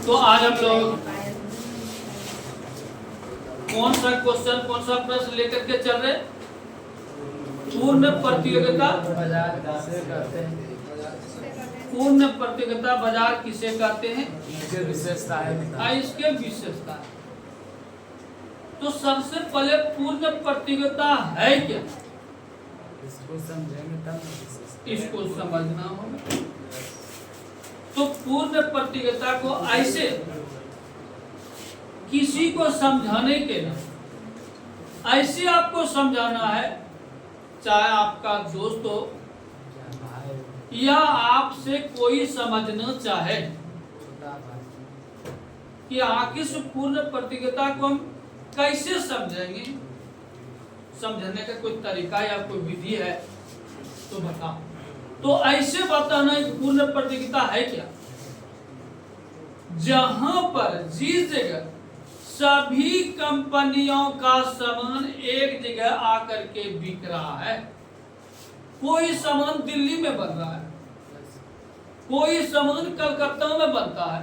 तो आज हम लोग कौन सा क्वेश्चन, कौन सा प्रश्न लेकर के चल रहे? पूर्ण प्रतियोगिता पूर्ण प्रतियोगिता बाजार किसे कहते हैं? इसके विशेषताएं। इसके विशेषता। तो सबसे पहले पूर्ण प्रतियोगिता है क्या? इसको समझेंगे तब इसको समझना होगा। तो पूर्ण प्रतियोगिता को ऐसे किसी को समझाने के लिए ऐसे आपको समझाना है, चाहे आपका दोस्त हो या आपसे कोई समझना चाहे, कि आखिर से पूर्ण प्रतियोगिता को हम कैसे समझेंगे। समझने का कोई तरीका या कोई विधि है तो बताओ। तो ऐसे बताना पूर्ण प्रतियोगिता है क्या? जहां पर जिस जगह सभी कंपनियों का सामान एक जगह आकर के बिक रहा है। कोई सामान दिल्ली में बन रहा है, कोई सामान कलकत्ता में बनता है,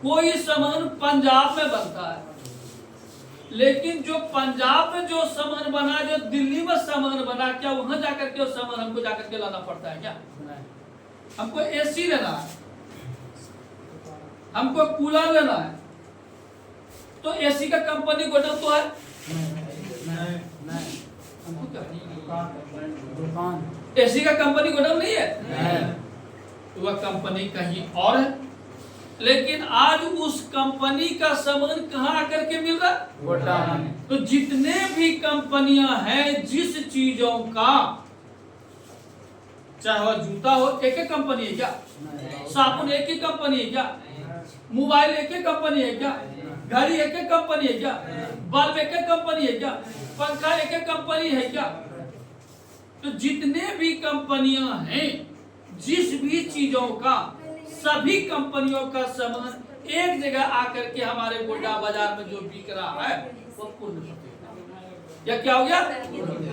कोई सामान पंजाब में बनता है, लेकिन जो पंजाब में जो सामान बना, जो दिल्ली में सामान बना, क्या वहां जाकर के सामान हमको जाकर के लाना पड़ता है क्या? हमको एसी लेना है, हमको कूलर लेना है, तो एसी का कंपनी गोडाउन तो है? हमको क्या दुकान एसी का कंपनी गोडाउन नहीं है? तो वह कंपनी कहीं और है, लेकिन आज उस कंपनी का सामान कहाँ आकर के मिल रहा है? गोदाम। तो जितने भी कंपनियां हैं, जिस चीजों का, चाहे वह जूता हो, एक ही कंपनी है क्या? साबुन एक ही कंपनी है क्या? मोबाइल एक ही कंपनी है क्या? घड़ी एक ही कंपनी है क्या? बल्ब एक ही कंपनी है क्या? पंखा एक ही कंपनी है क्या? तो जितने भी कंपनियां हैं, जिस भी चीजों का, सभी कंपनियों का सामान एक जगह आकर के हमारे गोड्डा बाजार में जो बिक रहा है, वो पूर्ण प्रतियोगिता। यह क्या हो गया?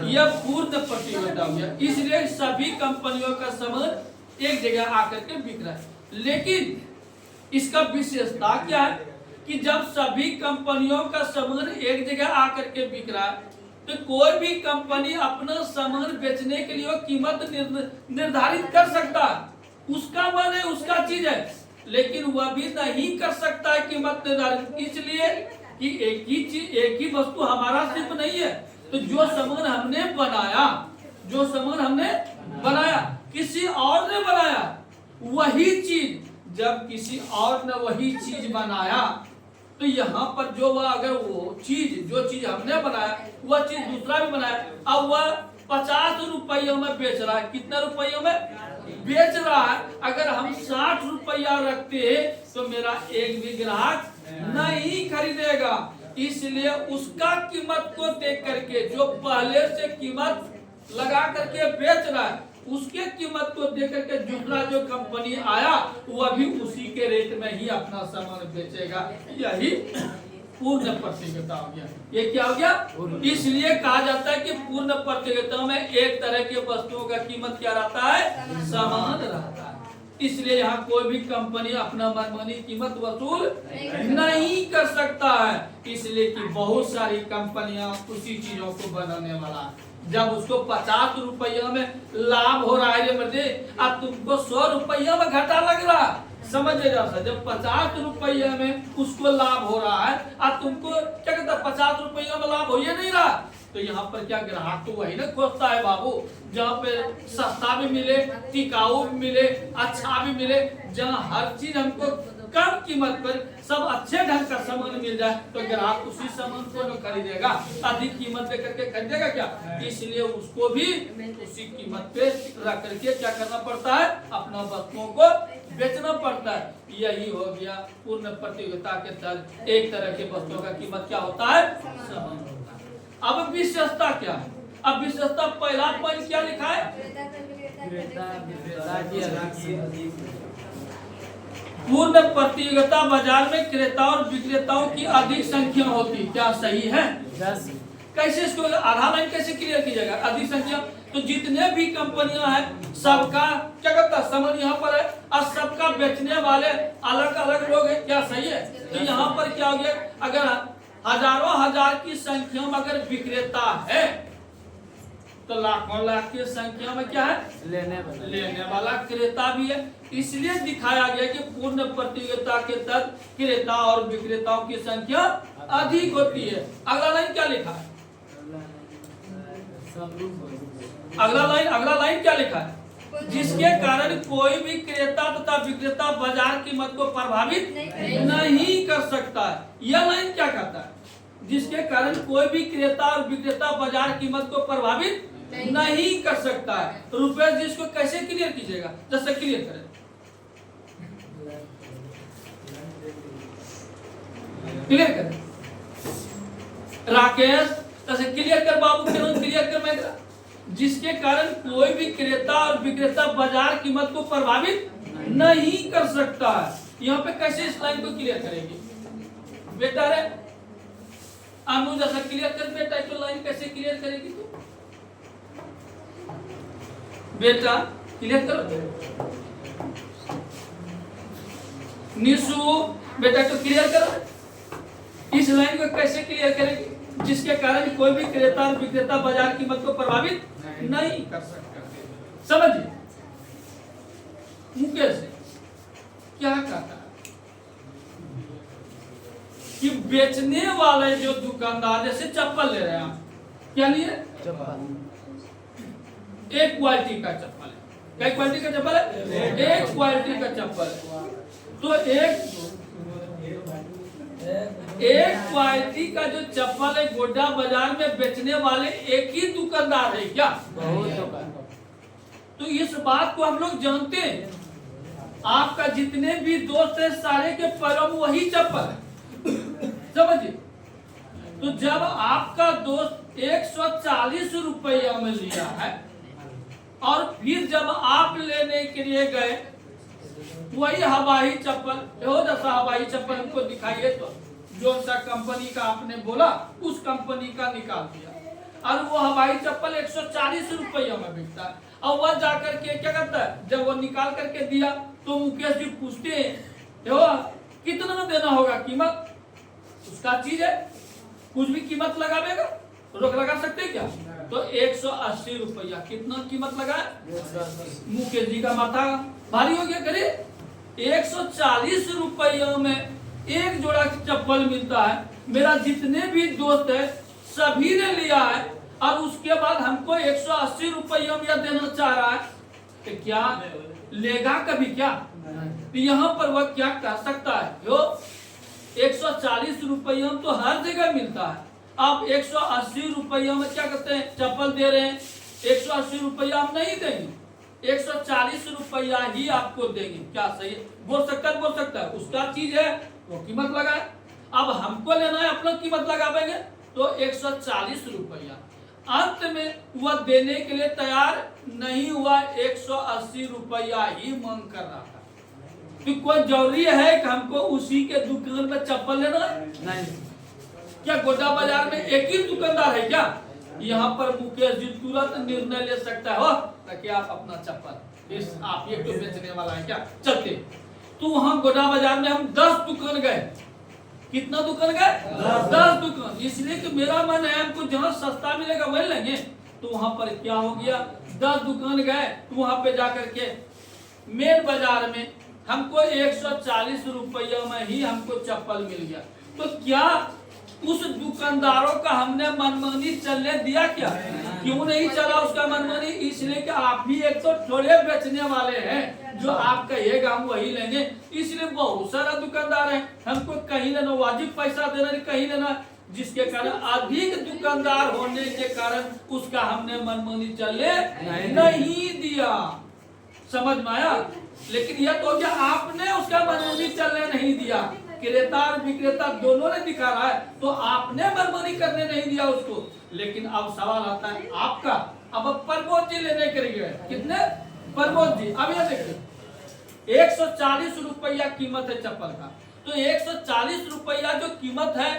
यह पूर्ण प्रतियोगिता हो गया। इसलिए सभी कंपनियों का सामान एक जगह आकर के बिक रहा है। लेकिन इसका विशेषता क्या है कि जब सभी कंपनियों का सामान एक जगह आकर के बिक रहा है, तो कोई भी कंपनी अपना सामान बेचने के लिए कीमत निर्धारित कर सकता है, उसका मन है, उसका चीज है, लेकिन वह भी नहीं कर सकता है कीमत निर्धारित, इसलिए कि एक ही चीज, एक ही वस्तु हमारा सिर्फ नहीं है। तो जो सामान हमने बनाया, जो सामान हमने बनाया, किसी और ने बनाया, वही चीज जब किसी और ने वही चीज बनाया, तो यहाँ पर जो वह, अगर वो चीज, जो चीज हमने बनाया, वह चीज दूसरा भी बनाया, अब वह 50 रुपयों में बेच रहा है। कितने रुपयों में बेच रहा है? अगर हम 60 रुपया रखते हैं तो मेरा एक भी ग्राहक नहीं खरीदेगा। इसलिए उसका कीमत को देख करके, जो पहले से कीमत लगा करके बेच रहा है, उसके कीमत को देख करके दूसरा जो कंपनी आया, वह भी उसी के रेट में ही अपना सामान बेचेगा। यही पूर्ण प्रतियोगिता हो गया। ये क्या हो गया? इसलिए कहा जाता है कि पूर्ण प्रतियोगिता में एक तरह की वस्तुओं का कीमत क्या रहता है? समान रहता है। इसलिए यहाँ कोई भी कंपनी अपना मनमानी कीमत वसूल नहीं कर सकता है, इसलिए कि बहुत सारी कंपनियां उसी चीजों को बनाने वाला, जब उसको 50 रुपया में लाभ हो रहा है मर्दे, अब तुमको 100 रुपया में घाटा लग रहा, समझ जा। जब 50 रुपया में उसको लाभ हो रहा है, अब तुमको क्या कहता है, 50 रुपया में लाभ हो ही नहीं रहा, तो यहाँ पर क्या ग्राहक तो वही ना खोजता है बाबू, जहाँ पे सस्ता भी मिले, टिकाऊ भी मिले, अच्छा भी मिले, जहाँ हर चीज हमको कम कीमत पर सब अच्छे ढंग का सामान मिल जाए, तो ग्राहक उसी सामान को न खरीदेगा, अधिक कीमत दे करके खरीदेगा क्या? इसलिए उसको भी उसी कीमत पे रख करके क्या करना पड़ता है? अपना वस्तुओं को बेचना पड़ता है। यही हो गया पूर्ण प्रतियोगिता के तहत एक तरह के वस्तुओं का कीमत क्या होता है? समान होता है। अब विशेषता क्या है? अब विशेषता पहला पॉइंट क्या लिखा है? पूर्ण प्रतियोगिता बाजार में क्रेता और विक्रेताओं की अधिक संख्या होती। क्या सही है? कैसे इसको आधा लाइन कैसे क्लियर की जाएगा? अधिक संख्या, तो जितने भी कंपनियां हैं सबका क्या करता है समझ यहाँ पर है, और सबका बेचने वाले अलग अलग लोग हैं, क्या सही है? तो यहाँ पर क्या हो गया, अगर हजारों हजार की संख्या में अगर विक्रेता है तो लाखों लाख की संख्या में क्या है लेने वाला क्रेता भी है। इसलिए दिखाया गया कि पूर्ण प्रतियोगिता के तहत क्रेता और विक्रेताओं की संख्या अधिक होती है। अगला लाइन क्या लिखा है? अगला लाइन क्या लिखा है? जिसके कारण कोई भी क्रेता तथा विक्रेता बाजार कीमत को प्रभावित नहीं कर सकता है। यह लाइन क्या कहता है? जिसके कारण कोई भी क्रेता और विक्रेता बाजार कीमत को प्रभावित नहीं कर सकता है। रुपेश जी इसको कैसे क्लियर कीजिएगा? जैसे क्लियर करें, क्लियर करें राकेश, जैसे क्लियर कर बाबू, क्लियर कर मैं। जिसके कारण कोई भी क्रेता और विक्रेता बाजार कीमत को प्रभावित नहीं कर सकता है। यहाँ पे कैसे इस लाइन को क्लियर करेंगे बेटा? रे अनु जैसा क्लियर कर बेटा, तो लाइन कैसे क्लियर करेगी तू बेटा? क्लियर करो निशु बेटा, तो क्लियर करो इस लाइन को कैसे क्लियर करेगी? जिसके कारण कोई भी क्रेता और विक्रेता बाजार कीमत को प्रभावित नहीं कर सकता। समझिए मुकेश क्या कहता है कि बेचने वाले जो दुकानदार, जैसे चप्पल ले रहे हैं आप, क्या लिए? एक क्वालिटी का चप्पल है। क्या क्वालिटी का चप्पल है? एक क्वालिटी का चप्पल है। तो एक क्वालिटी का जो चप्पल है गोड्डा बाजार में बेचने वाले एक ही दुकानदार है क्या? तो इस बात को हम लोग जानते हैं। आपका जितने भी दोस्त है सारे के पैरों में वही चप्पल है, समझिए। तो जब आपका दोस्त 140 रुपया में लिया है और फिर जब आप लेने के लिए गए वही हवाई चप्पल, जैसा हवाई चप्पल हमको दिखाइए, तो जो सा कंपनी का आपने बोला उस कंपनी का निकाल दिया और वो हवाई चप्पल 140 रुपया में बिकता है। और वह जाकर के क्या करता है, जब वो निकाल करके दिया तो मुकेश जी पूछते हैं कितना में देना होगा कीमत? उसका चीज है, कुछ भी कीमत लगावेगा, रोक लगा सकते क्या? तो 180 रुपया कितना कीमत लगाए? मुकेश जी का माथा भारी हो गया। करिए 140 रुपया में एक जोड़ा चप्पल मिलता है, मेरा जितने भी दोस्त है सभी ने लिया है और उसके बाद हमको 180 रुपया में देना चाह रहा है, तो क्या लेगा कभी क्या? तो यहाँ पर वह क्या कर सकता है? जो 140 रुपया तो हर जगह मिलता है, आप 180 रुपया में क्या करते हैं? चप्पल दे रहे हैं, 180 रुपया हम नहीं देंगे, 140 रुपया ही आपको देंगे। क्या सही है? बोल सकता है, उसका चीज है वो कीमत लगाए। अब हमको लेना है, अपना कीमत लगावेंगे तो 140 रुपया। अंत में वह देने के लिए तैयार नहीं हुआ, 180 रुपया ही मांग कर रहा था। तो कोई जरूरी है कि हमको उसी के दुकान में चप्पल लेना है? नहीं। क्या गोड्डा बाजार में एक ही दुकानदार है क्या? यहाँ पर मुकेश जी तुरंत निर्णय ले सकता है ताकि आप अपना चप्पल इस आप ये तो बेचने वाला है क्या? चलते तो वहाँ गोड्डा बाजार में हम 10 दुकान गए। कितना दुकान गए? 10 दुकान। इसलिए कि मेरा मन है हमको जहाँ सस्ता मिलेगा वही लेंगे। तो वहाँ पर क्या हो गया, 10 दुकान गए तो वहाँ पे जाकर के मेन बाजार में हमको 140 रुपया में ही हमको चप्पल मिल गया। तो क्या उस दुकानदारों का हमने मनमानी चलने दिया क्या? क्यों नहीं चला उसका मनमानी? इसलिए कि आप भी एक तो थोड़े बेचने वाले हैं, जो आप कहिएगा हम वही लेंगे। इसलिए बहुत सारा दुकानदार है, हमको कहीं लेना वाजिब पैसा देना, कहीं लेना, जिसके कारण अधिक दुकानदार होने के कारण उसका हमने मनमानी चलने नहीं दिया। समझ में आया? लेकिन यह तो क्या आपने उसका मनमानी चलने नहीं दिया, क्रेता और विक्रेता दोनों ने दिखा रहा है, तो आपने मनमानी करने नहीं दिया उसको। लेकिन अब सवाल आता है आपका। अब प्रमोद जी लेने के लिए कितने? प्रमोद जी अब यह देखिए 140 रुपया कीमत है चप्पल का। तो 140 रुपया जो कीमत है,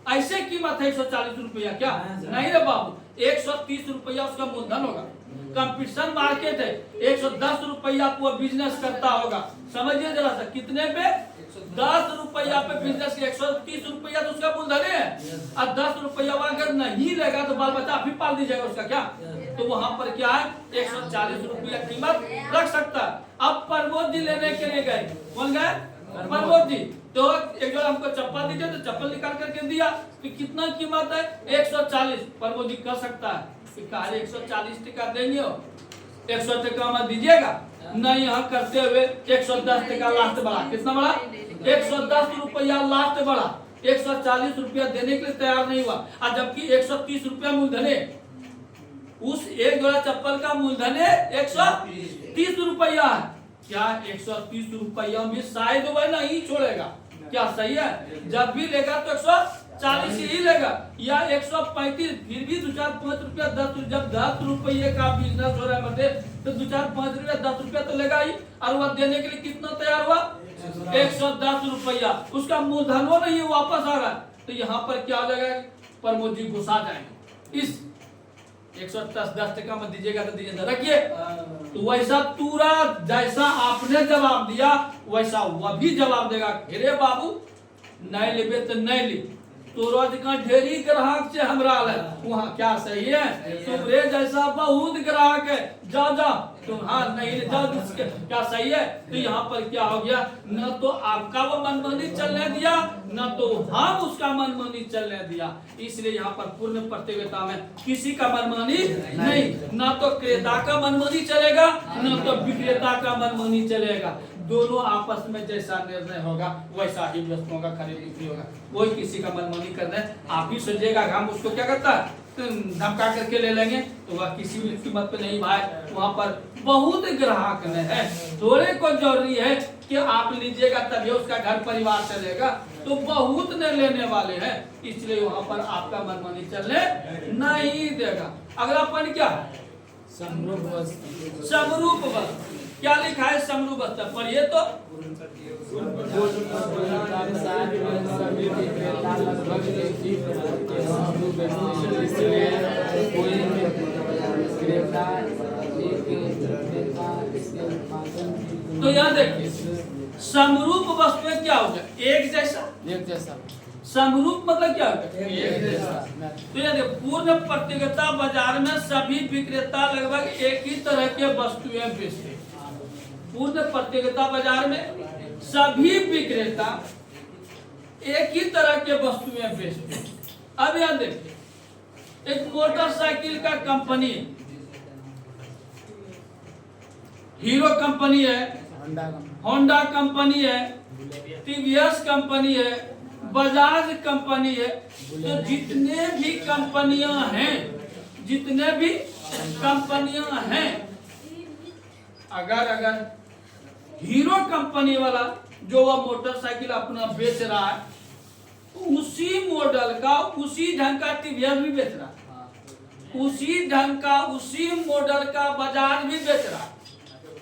ऐसे कीमत है 140 रुपया क्या? नहीं रे बाबू, 130 रुपया उसका मूलधन होगा। कंपटीशन मार्केट है, 110 रुपया वो बिजनेस करता होगा। समझिए जरा सा, कितने पे? 10 रुपया पे बिजनेस, 130 रुपया तो उसका मूलधन है। और 10 रुपया अगर नहीं लेगा तो बाल बच्चा भी पाल दीजिएगा उसका क्या? तो वहां पर क्या है, 140 रुपया कीमत रख सकता है। अब प्रमोद जी लेने के लिए गए, कौन गए? प्रमोद जी। तो एक जोड़ा हमको चप्पल दीजिए, तो चप्पल निकाल करके दिया, तो कितना कीमत है? 140। प्रमोद जी कर सकता है कि 140 टका देंगे, 100 टका में दीजिएगा नहीं, यहाँ करते हुए 110 टका लास्ट बढ़ा। कितना बढ़ा? 110 रुपया लास्ट बढ़ा। 140 रुपया देने के लिए तैयार नहीं हुआ, और जबकि 130 रुपया मूलधन है। उस एक जोड़ा चप्पल का मूलधन है 130 रुपया है। क्या 130 रुपया में शायद वह नहीं छोड़ेगा? क्या सही है? जब भी लेगा तो 140 ही लेगा, या 135, फिर भी 2-4-5 रुपया 10, जब 10 रुपये का बिजनेस हो रहा है मतलब, तो 2-4-5 रुपया 10 रुपया तो लेगा ही। और वह देने के लिए कितना तैयार हुआ? 110 रुपया। उसका मूलधन वो नहीं वापस आ रहा है, तो यहाँ पर क्या हो जाएगा? प्रमोद जी घुसा जाएंगे। इस 110 टका में दीजिएगा तो दीजिए, रखिए। तो वैसा तुरंत जैसा आपने जवाब दिया वैसा वह भी जवाब देगा, अरे बाबू नहीं लेबे तो नहीं ली, तो रोज का ढेरी ग्राहक से हमरा है वहाँ। क्या सही है? तुम्हारे जैसा बहुत ग्राहक है, जाओ जाओ तुम, हाँ नहीं जाओ। क्या सही है? तो यहाँ पर क्या हो गया, न तो आपका वो मनमानी चलने दिया, न तो हम उसका मनमानी चलने दिया। इसलिए यहाँ पर पूर्ण प्रतियोगिता में किसी का मनमानी नहीं, न तो क्रेता का मनमानी चलेगा, न तो विक्रेता का मनमानी चलेगा। दोनों आपस में जैसा निर्णय होगा वैसा ही वस्तुओं का खरीद बिक्री होगा। कोई किसी का मनमानी करना है, आप ही सोचिएगा हम उसको क्या करता है धमका करके ले लेंगे, तो वह किसी भी कीमत पे नहीं भाई। वहाँ पर बहुत ग्राहक ने है, थोड़े को जरूरी है कि आप लीजिएगा तभी उसका घर परिवार चलेगा, तो बहुत ने लेने वाले हैं, इसलिए वहाँ पर आपका मनमानी चलने नहीं देगा। अगला पॉइंट क्या है? समरूप वस्तु। समरूप वस्तु क्या लिखा है? समरूप वस्तु पढ़िए तो। सभी विक्रेता लगभग एक ही प्रकार के समरूप वस्तु, इसलिए कोई विक्रेता एक विक्रेता इसके उत्पादन। तो यहाँ देखिए, समरूप वस्तु में क्या होगा? एक जैसा। एक जैसा। समरूप मतलब क्या होगा? एक जैसा। तो यह देखिए, पूर्ण प्रतियोगिता बाजार में सभी विक्रेता लगभग एक ही तरह के वस्तुएं बेचते हैं। पूर्ण प्रतियोगिता बाजार में सभी विक्रेता एक ही तरह के वस्तुएं बेचते हैं। अब यहाँ देखिए, एक मोटरसाइकिल का कंपनी है, हीरो कंपनी है, होंडा कंपनी है, टीवीएस कंपनी है, बजाज कंपनी है। तो जितने भी कंपनियां हैं, अगर हीरो कंपनी वाला जो वह मोटरसाइकिल अपना बेच रहा है, उसी मॉडल का उसी ढंग का टीवीएस भी बेच रहा है, उसी ढंग का उसी मॉडल का बजाज भी बेच रहा है,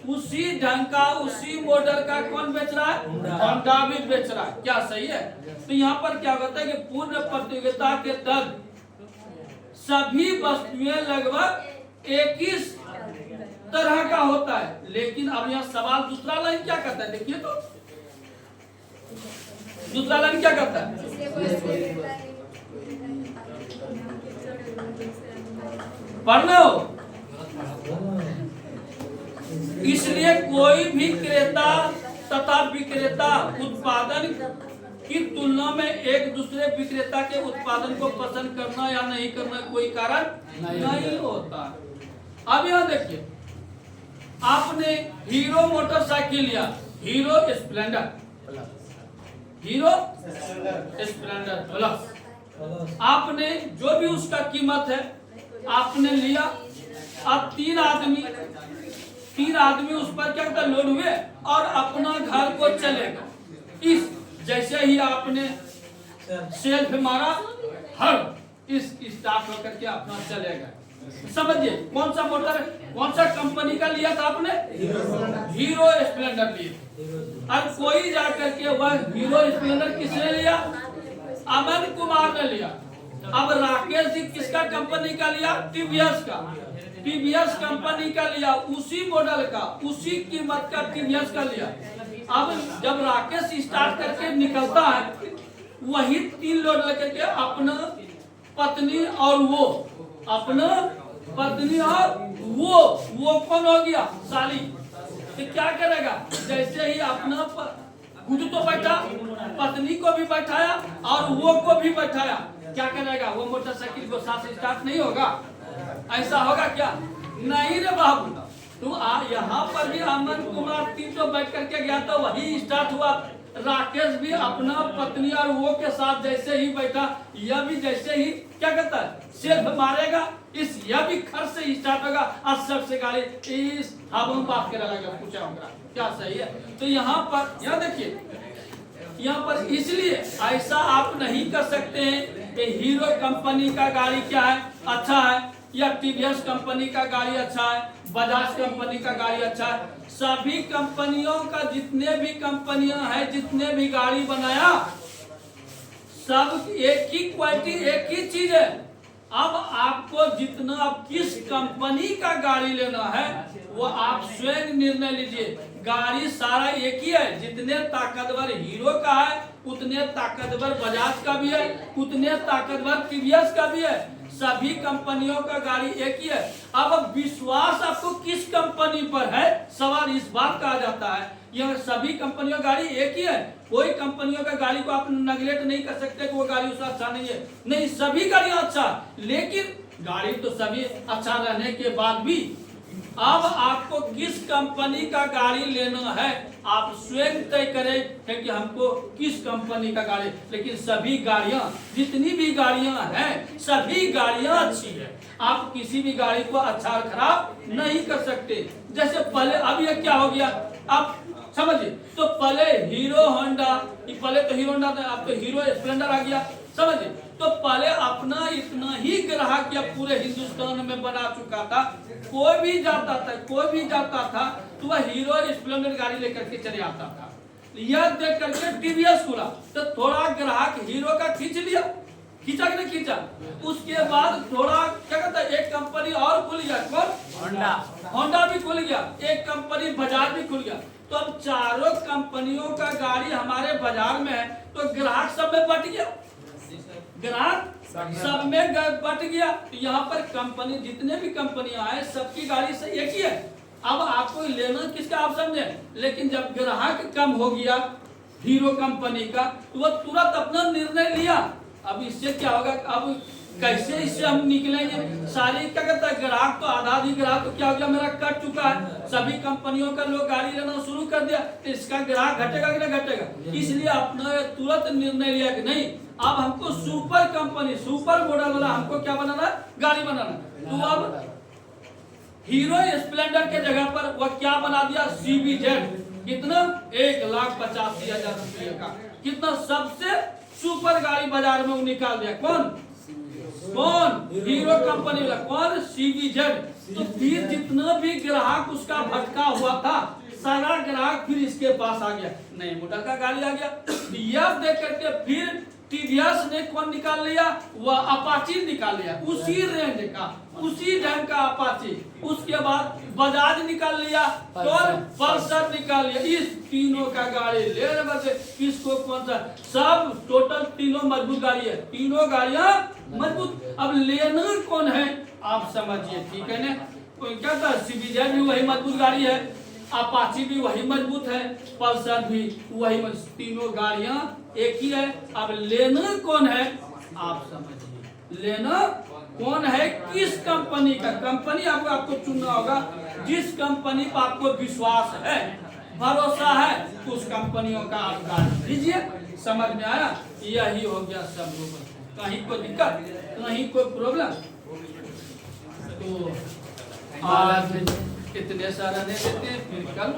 उसी ढंग का उसी मॉडल का कौन बेच रहा है? होंडा भी बेच रहा है। क्या सही है? तो यहाँ पर क्या होता है कि पूर्ण प्रतियोगिता के तहत सभी वस्तुएं लगभग एक ही तरह का होता है। लेकिन अब यहाँ सवाल दूसरा लाइन क्या करता है? देखिए तो दूसरा लाइन क्या करता है? पढ़ना हो। इसलिए कोई भी क्रेता तथा विक्रेता उत्पादन की तुलना में एक दूसरे विक्रेता के उत्पादन को पसंद करना या नहीं करना कोई कारण नहीं होता। अब यहाँ देखिए, आपने हीरो मोटरसाइकिल लिया, हीरो स्प्लेंडर प्लस, आपने जो भी उसका कीमत है आपने लिया। अब तीन आदमी उस पर क्या करता लोड हुए और अपना घर को चलेगा। इस जैसे ही आपने सेल्फ मारा, हर इस स्टार्ट होकर के अपना चलेगा। समझिए कौन सा मोटर, कौन सा कंपनी का लिया था आपने? हीरो स्प्लेंडर लिया। अब कोई जाकर के वह हीरो स्प्लेंडर किसने लिया? अमन कुमार ने लिया। अब राकेश जी किसका कंपनी का लिया? टीवीएस का। टीवीएस कंपनी का लिया, उसी मॉडल का, उसी कीमत का टीवीएस का लिया। अब जब राकेश स्टार्ट करके निकलता है, वही 3 लोड लेकर के अपना पत्नी और वो, अपना पत्नी और वो कौन हो गया? साली। तो क्या करेगा? जैसे ही अपना खुद तो बैठा, पत्नी को भी बैठाया और वो को भी बैठाया, क्या करेगा? वो मोटरसाइकिल को साथ स्टार्ट नहीं होगा? ऐसा होगा क्या? नहीं रे बाबू। तो यहाँ पर भी अमन कुमार 3 तो बैठ करके गया तो वही स्टार्ट हुआ। राकेश भी अपना पत्नी और वो के साथ जैसे ही बैठा, यह भी जैसे ही क्या कहता है? सेल्फ मारेगा, यह भी खर्च से स्टार्ट होगा और सबसे गाड़ी इस हम बात कर लगा पूछा होगा क्या सही है। तो यहाँ पर यह देखिए, यहाँ पर इसलिए ऐसा आप नहीं कर सकते हैं कि हीरो कंपनी का गाड़ी क्या है, अच्छा है, या टीवीएस कंपनी का गाड़ी अच्छा है, बजाज कंपनी का गाड़ी अच्छा है। सभी कंपनियों का, जितने भी कंपनियां हैं, जितने भी गाड़ी बनाया, सब एक ही क्वालिटी, एक ही चीज है। अब आपको जितना, अब किस कंपनी का गाड़ी लेना है वो आप स्वयं निर्णय लीजिए। गाड़ी सारा एक ही है, जितने ताकतवर हीरो का है उतने ताकतवर बजाज का भी है, उतने ताकतवर टीवीएस का भी है। सभी कंपनियों का गाड़ी एक ही है। अब विश्वास आपको किस कंपनी पर है, सवाल इस बात का आ जाता है। यह सभी कंपनियों का गाड़ी एक ही है, कोई कंपनियों का गाड़ी को आप नेगलेक्ट नहीं कर सकते कि वो गाड़ी उसका अच्छा नहीं है। नहीं, सभी गाड़ियां अच्छा, लेकिन गाड़ी तो सभी अच्छा रहने के बाद भी अब आपको किस कंपनी का गाड़ी लेना है आप स्वयं तय करें कि हमको किस कंपनी का गाड़ी। लेकिन सभी गाड़ियां, जितनी भी गाड़ियां हैं, सभी गाड़ियां अच्छी है। आप किसी भी गाड़ी को अच्छा और खराब नहीं कर सकते। जैसे पहले, अब ये क्या हो गया आप समझिए, तो पहले हीरो होंडा, पहले तो हीरो होंडा था, अब तो हीरो स्प्लेंडर आ गया, समझिए। तो पहले अपना इतना ही ग्राहक या पूरे हिंदुस्तान में बना चुका था, कोई भी जाता था तो वह हीरो स्प्लेंडर गाड़ी लेकर के चले आता था। यह देख करके टीवीएस खुला तो थोड़ा ग्राहक हीरो का खींच लिया, खींचा कि नहीं खींचा। उसके बाद थोड़ा क्या कहता है, एक कंपनी और खुल गया, कौन? होंडा भी खुल गया, एक कंपनी बजाज भी खुल गया। तो अब चारों कंपनियों का गाड़ी हमारे बाजार में है, तो ग्राहक सब में बट गया, ग्राहक सब में बट गया। तो यहाँ पर कंपनी, जितने भी कंपनियां हैं, सबकी गाड़ी से एक ही है। अब आपको लेना किसका आप समझे। लेकिन जब ग्राहक कम हो गया हीरो कंपनी का, तो वह तुरंत अपना निर्णय लिया। अब इससे क्या होगा, अब कैसे इससे हम निकलेंगे? सारी क्या कहता है, ग्राहक तो आधा ग्राहक तो क्या हो गया, मेरा कट चुका है। सभी कंपनियों का लोग गाड़ी लेना शुरू कर दिया, तो इसका ग्राहक घटेगा कि नहीं घटेगा। इसलिए अपना तुरंत निर्णय लिया कि नहीं, अब हमको सुपर कंपनी, सुपर मॉडल वाला हमको क्या बनाना है, गाड़ी बनाना। तो अब हीरो स्प्लेंडर के जगह पर वह क्या बना दिया, CBZ। कितना? 1,85,000 रुपये का। कितना? सबसे सुपर गाड़ी बाजार में वो निकाल दिया। कौन? हीरो कंपनी वाला। कौन? CBZ। तो फिर जितना भी ग्राहक उसका भटका हुआ था, सारा ग्राहक फिर इसके पास आ गया, नए मॉडल का गाड़ी आ गया। यह देख करके फिर टीवीएस ने कौन निकाल लिया, वह अपाची निकाल लिया, उसी रेंज का, उसी ढंग का अपाची। उसके बाद बजाज निकाल लिया, कौन? पल्सर निकाल लिया। इस तीनों का गाड़ी लेने बसे किसको कौन सा, सब टोटल तीनों मजबूत गाड़ी है, तीनों गाड़ियां मजबूत। अब लेना कौन है आप समझिए, ठीक है ना। क्या था, CBZ भी वही मजबूत गाड़ी है, अपाची भी वही मजबूत है, पल्सर भी वही मजबूत, तीनों गाड़ियां एक ही है। अब लेना कौन है आप समझिए, लेना कौन है, किस कंपनी का। कंपनी आपको चुनना होगा, जिस कंपनी पर आपको विश्वास है, भरोसा है, उस कंपनियों का आप गाड़ी लीजिए। समझ में आया? यही हो गया सब लोगों। कहीं कोई दिक्कत, कहीं कोई प्रॉब्लम। तो आज इतने सारा दे देते हैं, फिर कल